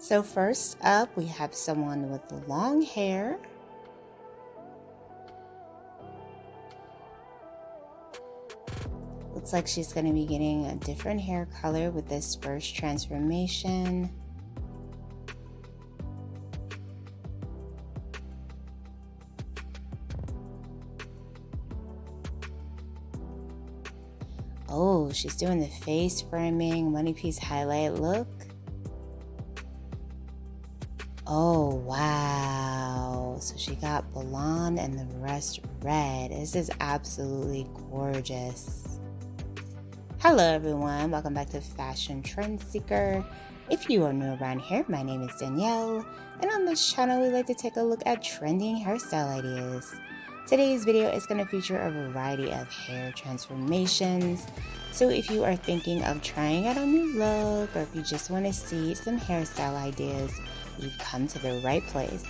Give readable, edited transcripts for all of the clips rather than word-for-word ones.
So first up, we have someone with long hair. Looks like she's going to be getting a different hair color with this first transformation. Oh, she's doing the face framing, money piece highlight look. Oh, wow. So she got blonde and the rest red. This is absolutely gorgeous. Hello everyone, welcome back to Fashion Trend Seeker. If you are new around here, my name is Danielle, and on this channel we like to take a look at trending hairstyle ideas. Today's video is going to feature a variety of hair transformations, so if you are thinking of trying out a new look, or if you just want to see some hairstyle ideas, you've come to the right place.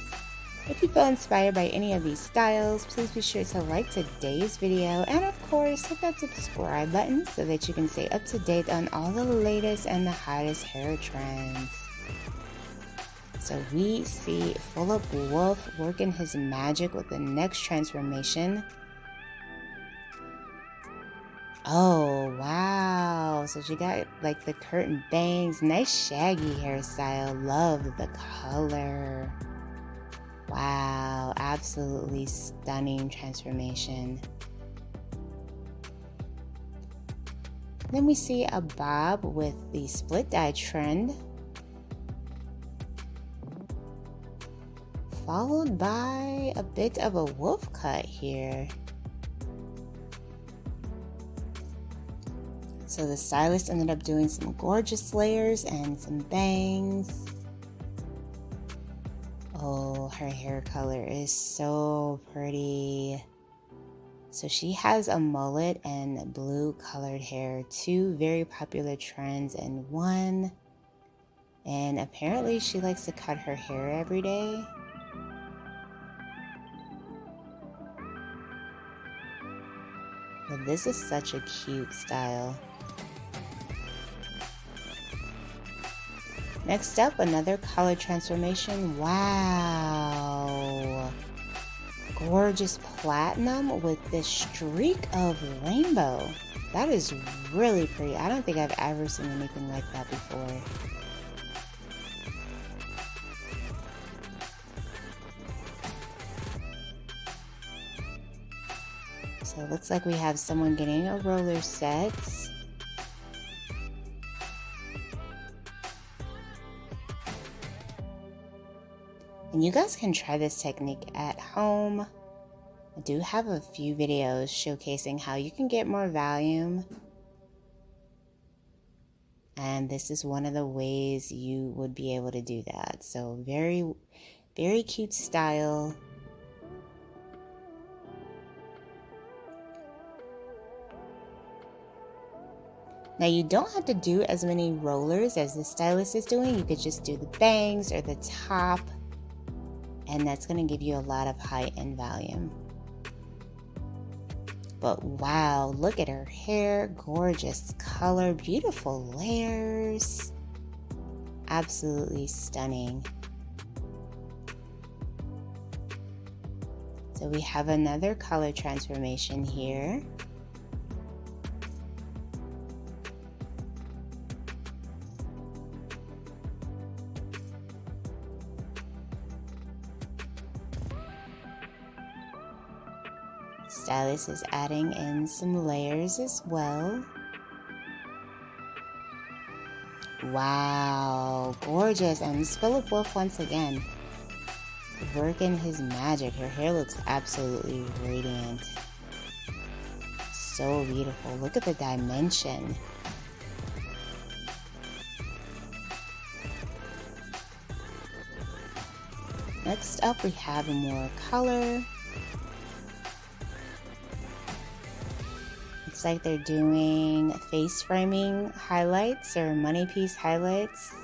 If you feel inspired by any of these styles, please be sure to like today's video and of course hit that subscribe button so that you can stay up to date on all the latest and the hottest hair trends. So we see Philip Wolf working his magic with the next transformation. Oh wow, so she got like the curtain bangs, nice shaggy hairstyle, love the color. Wow, absolutely stunning transformation. Then we see a bob with the split dye trend, followed by a bit of a wolf cut here. So the stylist ended up doing some gorgeous layers and some bangs. Oh, her hair color is so pretty. So she has a mullet and blue colored hair, two very popular trends in one. And apparently she likes to cut her hair every day. But this is such a cute style. Next up, another color transformation. Wow. Gorgeous platinum with this streak of rainbow. That is really pretty. I don't think I've ever seen anything like that before. So it looks like we have someone getting a roller set. And you guys can try this technique at home. I do have a few videos showcasing how you can get more volume. And this is one of the ways you would be able to do that. So very, very cute style. Now you don't have to do as many rollers as the stylist is doing. You could just do the bangs or the top. And that's going to give you a lot of high-end volume. But wow, look at her hair, gorgeous color, beautiful layers, absolutely stunning. So we have another color transformation here. Stylist is adding in some layers as well. Wow, gorgeous. And Miss Philip Wolf once again working his magic. Her hair looks absolutely radiant. So beautiful. Look at the dimension. Next up, we have more color. Looks like they're doing face framing highlights or money piece highlights.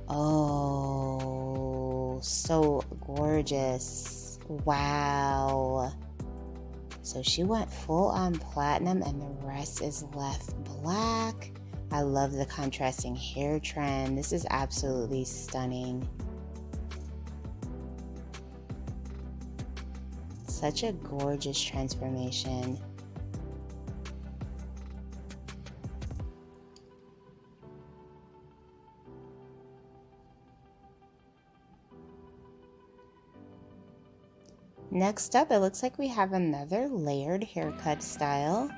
Oh, so gorgeous. Wow. So she went full on platinum and the rest is left black. I love the contrasting hair trend. This is absolutely stunning. Such a gorgeous transformation. Next up, it looks like we have another layered haircut style.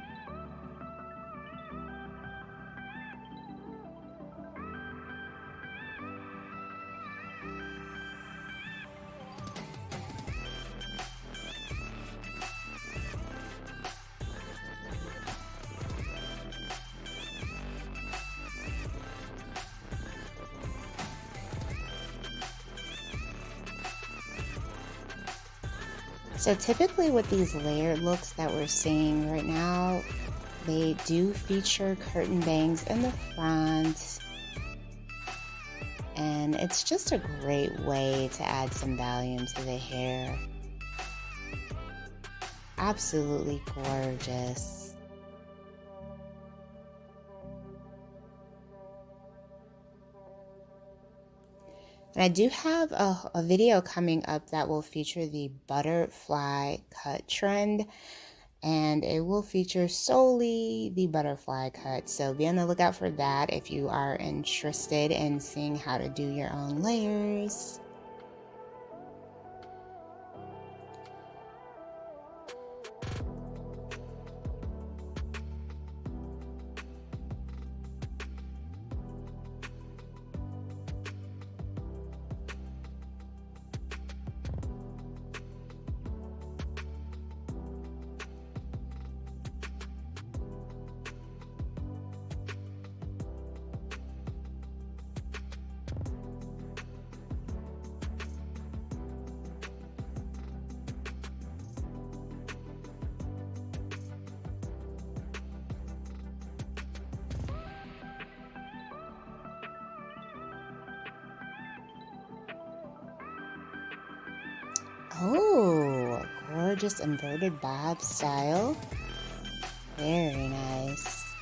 So typically with these layered looks that we're seeing right now, they do feature curtain bangs in the front. And it's just a great way to add some volume to the hair. Absolutely gorgeous. And I do have a video coming up that will feature the butterfly cut trend, and it will feature solely the butterfly cut. So be on the lookout for that if you are interested in seeing how to do your own layers. Oh, gorgeous inverted bob style. Very nice.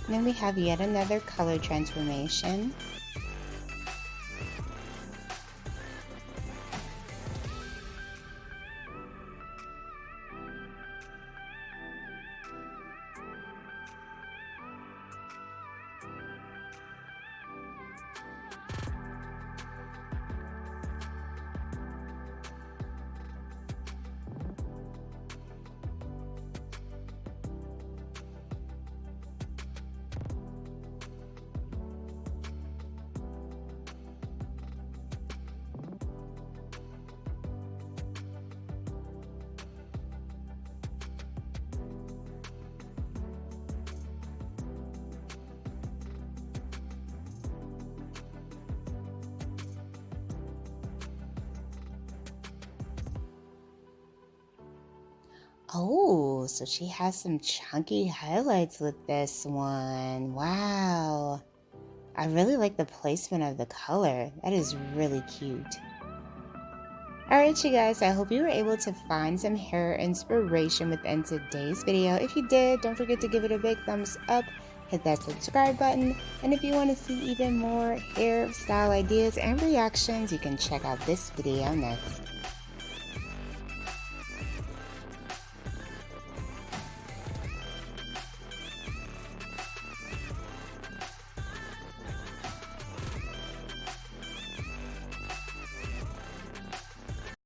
And then we have yet another color transformation. Oh, so she has some chunky highlights with this one. Wow. I really like the placement of the color. That is really cute. Alright you guys, I hope you were able to find some hair inspiration within today's video. If you did, don't forget to give it a big thumbs up, hit that subscribe button, and if you want to see even more hairstyle ideas and reactions, you can check out this video next.